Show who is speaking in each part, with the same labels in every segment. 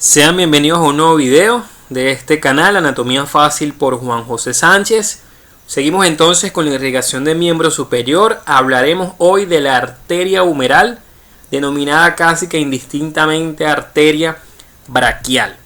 Speaker 1: Sean bienvenidos a un nuevo video de este canal Anatomía Fácil por Juan José Sánchez. Seguimos entonces con la irrigación del miembro superior. Hablaremos hoy de la arteria humeral, denominada casi que indistintamente arteria braquial.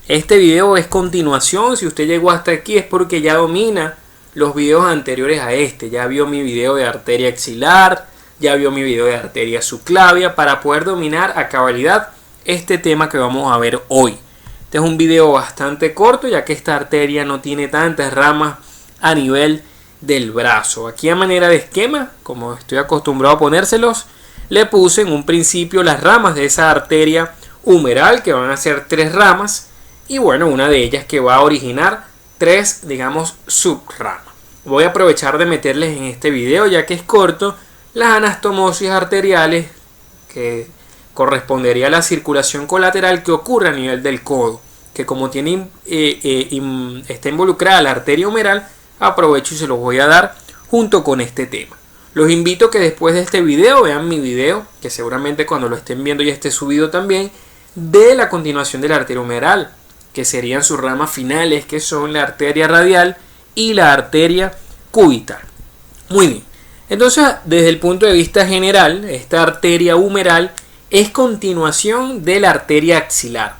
Speaker 1: Este video es continuación. Si usted llegó hasta aquí es porque ya domina los videos anteriores a este. Ya vio mi video de arteria axilar, ya vio mi video de arteria subclavia, para poder dominar a cabalidad este tema que vamos a ver hoy. Este es un video bastante corto, ya que esta arteria no tiene tantas ramas a nivel del brazo. Aquí a manera de esquema, como estoy acostumbrado a ponérselos, le puse en un principio las ramas de esa arteria humeral, que van a ser 3 ramas, y bueno, una de ellas que va a originar 3, digamos, subramas. Voy a aprovechar de meterles en este video, ya que es corto, las anastomosis arteriales, que correspondería a la circulación colateral que ocurre a nivel del codo, que como tiene está involucrada la arteria humeral, aprovecho y se los voy a dar junto con este tema. Los invito a que después de este video vean mi video, que seguramente cuando lo estén viendo ya esté subido también, de la continuación de la arteria humeral, que serían sus ramas finales, que son la arteria radial y la arteria cubital. Muy bien, entonces desde el punto de vista general, esta arteria humeral es continuación de la arteria axilar.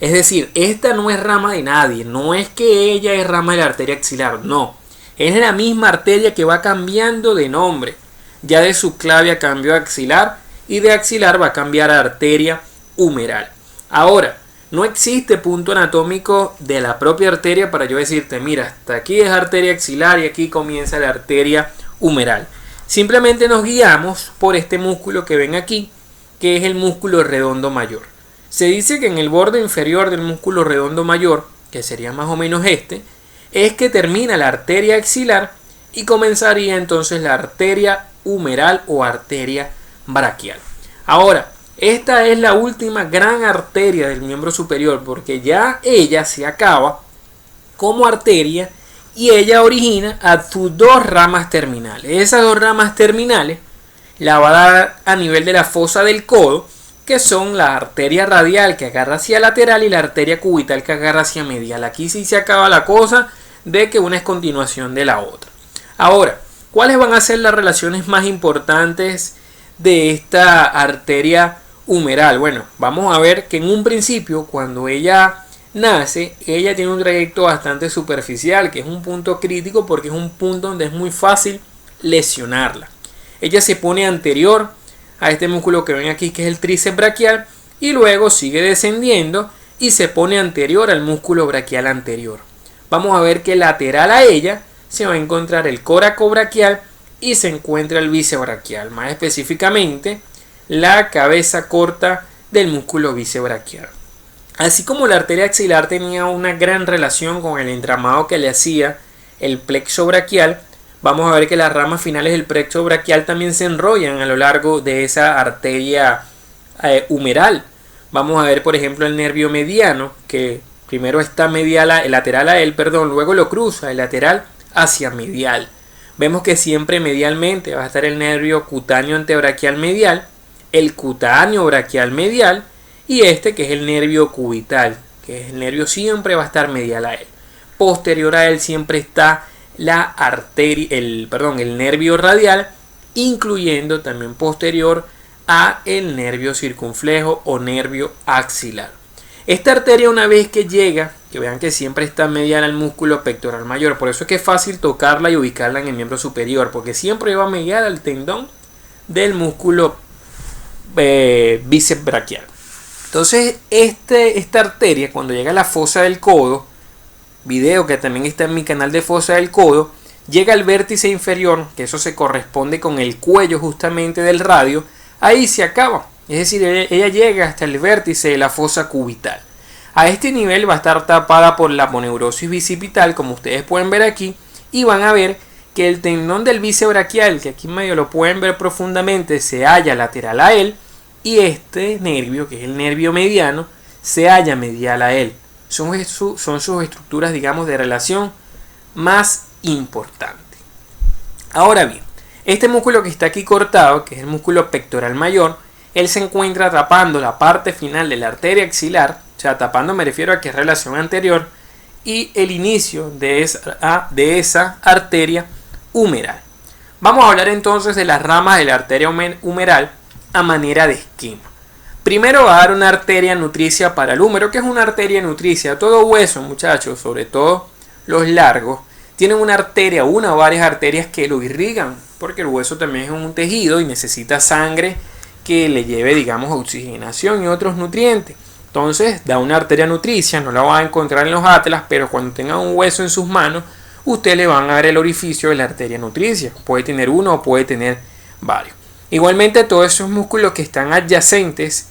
Speaker 1: Es decir, esta no es rama de nadie, no es que ella es rama de la arteria axilar, no. Es la misma arteria que va cambiando de nombre. Ya de subclavia cambió a axilar y de axilar va a cambiar a arteria humeral. Ahora, no existe punto anatómico de la propia arteria para yo decirte, mira, hasta aquí es arteria axilar y aquí comienza la arteria humeral. Simplemente nos guiamos por este músculo que ven aquí, que es el músculo redondo mayor. Se dice que en el borde inferior del músculo redondo mayor, que sería más o menos este, es que termina la arteria axilar y comenzaría entonces la arteria humeral o arteria braquial. Ahora, esta es la última gran arteria del miembro superior, porque ya ella se acaba como arteria y ella origina a sus 2 ramas terminales. Esas 2 ramas terminales la va a dar a nivel de la fosa del codo, que son la arteria radial que agarra hacia lateral y la arteria cubital que agarra hacia medial. Aquí sí se acaba la cosa de que una es continuación de la otra. Ahora, ¿cuáles van a ser las relaciones más importantes de esta arteria humeral? Bueno, vamos a ver que en un principio, cuando ella nace, ella tiene un trayecto bastante superficial, que es un punto crítico porque es un punto donde es muy fácil lesionarla. Ella se pone anterior a este músculo que ven aquí, que es el tríceps braquial, y luego sigue descendiendo y se pone anterior al músculo braquial anterior. Vamos a ver que lateral a ella se va a encontrar el coracobraquial y se encuentra el bíceps braquial, más específicamente la cabeza corta del músculo bíceps braquial. Así como la arteria axilar tenía una gran relación con el entramado que le hacía el plexo braquial, vamos a ver que las ramas finales del plexo braquial también se enrollan a lo largo de esa arteria humeral. Vamos a ver, por ejemplo, el nervio mediano, que primero está lateral a él, luego lo cruza de lateral hacia medial. Vemos que siempre medialmente va a estar el nervio cutáneo antebraquial medial, el cutáneo braquial medial y este que es el nervio cubital, que es el nervio siempre va a estar medial a él. Posterior a él siempre está el nervio radial, incluyendo también posterior a el nervio circunflejo o nervio axilar. Esta arteria, una vez que llega, que vean que siempre está medial al músculo pectoral mayor, por eso es que es fácil tocarla y ubicarla en el miembro superior, porque siempre va medial al tendón del músculo bíceps braquial. Entonces esta arteria, cuando llega a la fosa del codo, video que también está en mi canal de fosa del codo, llega al vértice inferior, que eso se corresponde con el cuello justamente del radio, ahí se acaba. Es decir, ella llega hasta el vértice de la fosa cubital. A este nivel va a estar tapada por la aponeurosis bicipital, como ustedes pueden ver aquí, y van a ver que el tendón del bíceps braquial, que aquí en medio lo pueden ver profundamente, se halla lateral a él, y este nervio, que es el nervio mediano, se halla medial a él. Son sus estructuras, digamos, de relación más importantes. Ahora bien, este músculo que está aquí cortado, que es el músculo pectoral mayor, él se encuentra atrapando la parte final de la arteria axilar O sea, tapando me refiero a que es relación anterior y el inicio de esa arteria humeral. Vamos a hablar entonces de las ramas de la arteria humeral a manera de esquema. Primero va a dar una arteria nutricia para el húmero. ¿Qué es una arteria nutricia? Todo hueso, muchachos, sobre todo los largos, tienen una arteria, una o varias arterias que lo irrigan, porque el hueso también es un tejido y necesita sangre que le lleve, digamos, oxigenación y otros nutrientes. Entonces da una arteria nutricia, no la va a encontrar en los atlas, pero cuando tenga un hueso en sus manos, usted le van a ver el orificio de la arteria nutricia. Puede tener uno o puede tener varios. Igualmente todos esos músculos que están adyacentes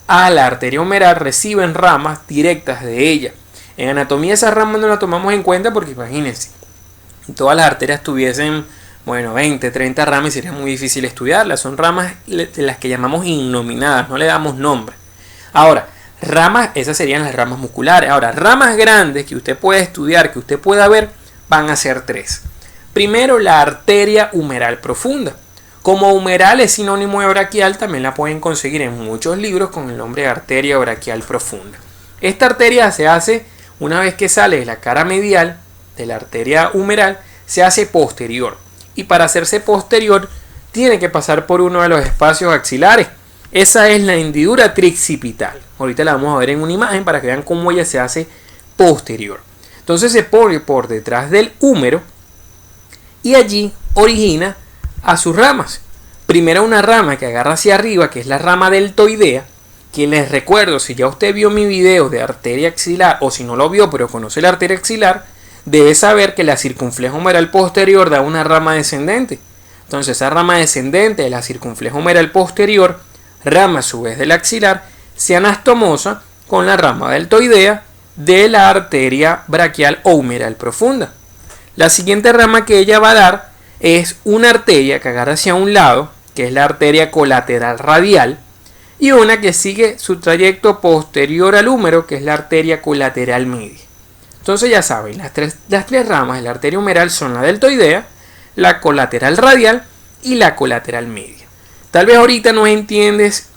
Speaker 1: a la arteria humeral reciben ramas directas de ella. En anatomía esas ramas no las tomamos en cuenta porque imagínense, todas las arterias tuviesen 20, 30 ramas y sería muy difícil estudiarlas. Son ramas de las que llamamos innominadas, no le damos nombre. Ahora, ramas, esas serían las ramas musculares. Ahora, ramas grandes que usted puede estudiar, que usted pueda ver, van a ser 3. Primero, la arteria humeral profunda. Como humeral es sinónimo de braquial, también la pueden conseguir en muchos libros con el nombre de arteria braquial profunda. Esta arteria se hace una vez que sale de la cara medial de la arteria humeral, se hace posterior. Y para hacerse posterior, tiene que pasar por uno de los espacios axilares. Esa es la hendidura triccipital. Ahorita la vamos a ver en una imagen para que vean cómo ella se hace posterior. Entonces se pone por detrás del húmero y allí origina a sus ramas. Primero una rama que agarra hacia arriba, que es la rama deltoidea, que les recuerdo, si ya usted vio mi video de arteria axilar, o si no lo vio pero conoce la arteria axilar, debe saber que la circunflejo humeral posterior da una rama descendente. Entonces esa rama descendente de la circunflejo humeral posterior, rama a su vez del axilar, se anastomosa con la rama deltoidea de la arteria braquial o humeral profunda. La siguiente rama que ella va a dar es una arteria que agarra hacia un lado, que es la arteria colateral radial, y una que sigue su trayecto posterior al húmero, que es la arteria colateral media. Entonces ya saben, las tres ramas de la arteria humeral son la deltoidea, la colateral radial y la colateral media. Tal vez ahorita no entiendes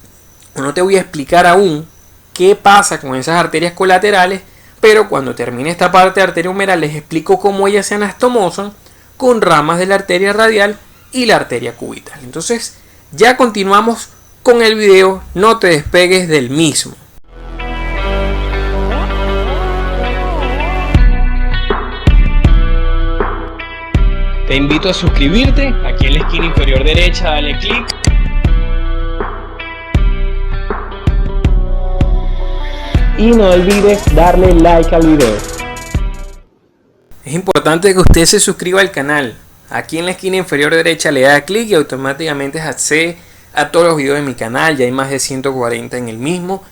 Speaker 1: o no te voy a explicar aún qué pasa con esas arterias colaterales, pero cuando termine esta parte de arteria humeral les explico cómo ellas se anastomosan con ramas de la arteria radial y la arteria cubital. Entonces ya continuamos con el video, no te despegues del mismo. Te invito a suscribirte, aquí en la esquina inferior derecha dale clic. Y no olvides darle like al video. Es importante que usted se suscriba al canal. Aquí en la esquina inferior derecha le da clic y automáticamente accede a todos los videos de mi canal. Ya hay más de 140 en el mismo.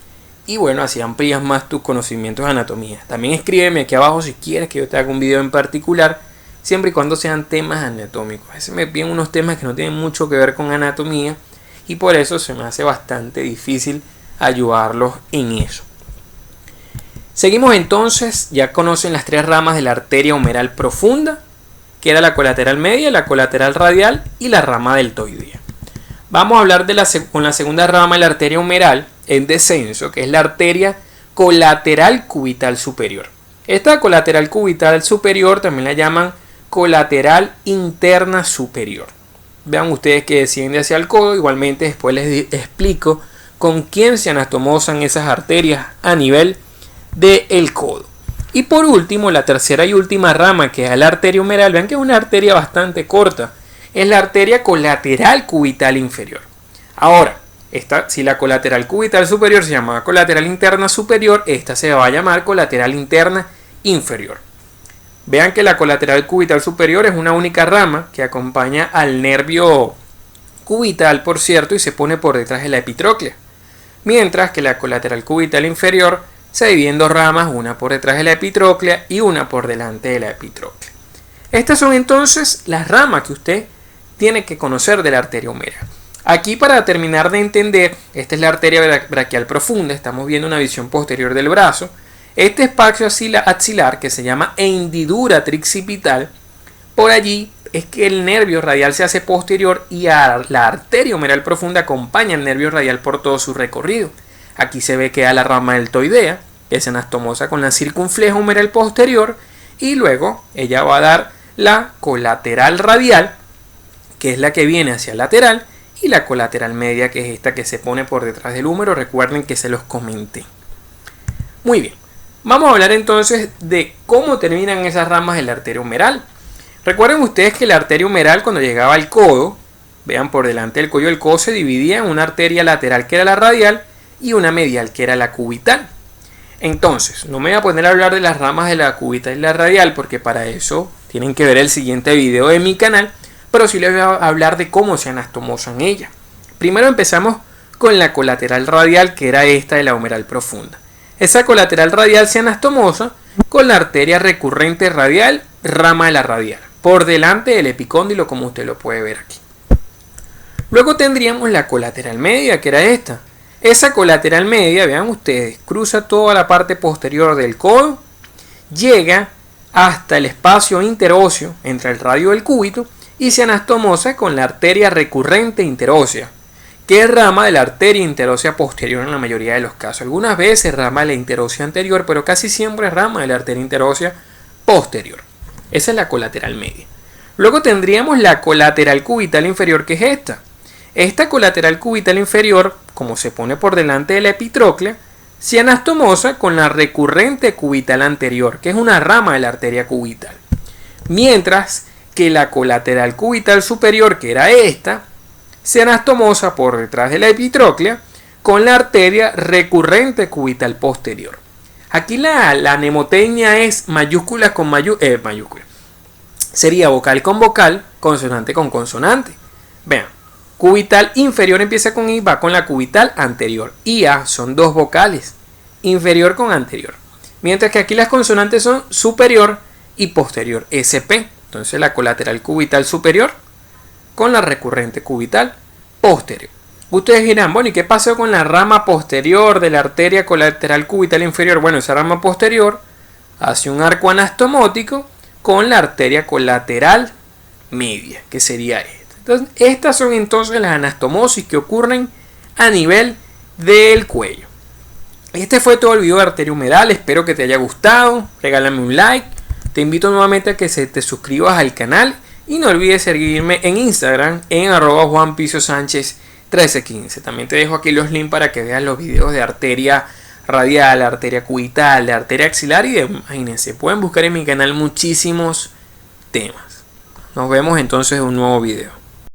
Speaker 1: Y bueno, así amplías más tus conocimientos de anatomía. También escríbeme aquí abajo si quieres que yo te haga un video en particular, siempre y cuando sean temas anatómicos. A veces me piden unos temas que no tienen mucho que ver con anatomía y por eso se me hace bastante difícil ayudarlos en eso. Seguimos entonces, ya conocen las 3 ramas de la arteria humeral profunda, que era la colateral media, la colateral radial y la rama deltoidea. Vamos a hablar con la segunda rama de la arteria humeral en descenso, que es la arteria colateral cubital superior. Esta colateral cubital superior también la llaman colateral interna superior. Vean ustedes que desciende hacia el codo, igualmente después les explico con quién se anastomosan esas arterias a nivel del codo. Y por último, la tercera y última rama, que es la arteria humeral, vean que es una arteria bastante corta, es la arteria colateral cubital inferior. Ahora, si la colateral cubital superior se llamaba colateral interna superior, esta se va a llamar colateral interna inferior. Vean que la colateral cubital superior es una única rama que acompaña al nervio cubital, por cierto, y se pone por detrás de la epitróclea. Mientras que la colateral cubital inferior se divide en 2 ramas, una por detrás de la epitróclea y una por delante de la epitróclea. Estas son entonces las ramas que usted tiene que conocer de la arteria humeral. Aquí, para terminar de entender, esta es la arteria braquial profunda, estamos viendo una visión posterior del brazo. Este espacio axilar, que se llama hendidura triccipital, por allí es que el nervio radial se hace posterior y la arteria humeral profunda acompaña el nervio radial por todo su recorrido. Aquí se ve que da la rama deltoidea, que se anastomosa con la circunfleja humeral posterior, y luego ella va a dar la colateral radial, que es la que viene hacia el lateral, y la colateral media, que es esta que se pone por detrás del húmero. Recuerden que se los comenté. Muy bien, vamos a hablar entonces de cómo terminan esas ramas de la arteria humeral. Recuerden ustedes que la arteria humeral, cuando llegaba al codo, vean, por delante del cuello del codo se dividía en una arteria lateral, que era la radial, y una medial, que era la cubital. Entonces, no me voy a poner a hablar de las ramas de la cubital y la radial, porque para eso tienen que ver el siguiente video de mi canal, pero sí les voy a hablar de cómo se anastomosan ellas. Primero empezamos con la colateral radial, que era esta de la humeral profunda. Esa colateral radial se anastomosa con la arteria recurrente radial, rama de la radial, por delante del epicóndilo, como usted lo puede ver aquí. Luego tendríamos la colateral media, que era esta. Esa colateral media, vean ustedes, cruza toda la parte posterior del codo, llega hasta el espacio interóseo entre el radio del cúbito y se anastomosa con la arteria recurrente interósea, que es rama de la arteria interósea posterior en la mayoría de los casos. Algunas veces rama de la interósea anterior, pero casi siempre es rama de la arteria interósea posterior. Esa es la colateral media. Luego tendríamos la colateral cubital inferior, que es esta. Esta colateral cubital inferior, como se pone por delante de la epitróclea, se anastomosa con la recurrente cubital anterior, que es una rama de la arteria cubital. Mientras que la colateral cubital superior, que era esta, se anastomosa por detrás de la epitróclea con la arteria recurrente cubital posterior. Aquí la mnemotecnia es mayúscula con mayúscula. Sería vocal con vocal, consonante con consonante. Vean, cubital inferior empieza con I, va con la cubital anterior. I, A son dos vocales, inferior con anterior. Mientras que aquí las consonantes son superior y posterior, SP. Entonces la colateral cubital superior con la recurrente cubital posterior. Ustedes dirán, bueno, ¿y qué pasó con la rama posterior de la arteria colateral cubital inferior? Bueno, esa rama posterior hace un arco anastomótico con la arteria colateral media, que sería esta. Entonces, estas son entonces las anastomosis que ocurren a nivel del cuello. Este fue todo el video de arteria humeral. Espero que te haya gustado. Regálame un like. Te invito nuevamente a que te suscribas al canal. Y no olvides seguirme en Instagram en @JuanPicioSánchez1315. También te dejo aquí los links para que veas los videos de arteria radial, arteria cubital, de arteria axilar y imagínense, pueden buscar en mi canal muchísimos temas. Nos vemos entonces en un nuevo video.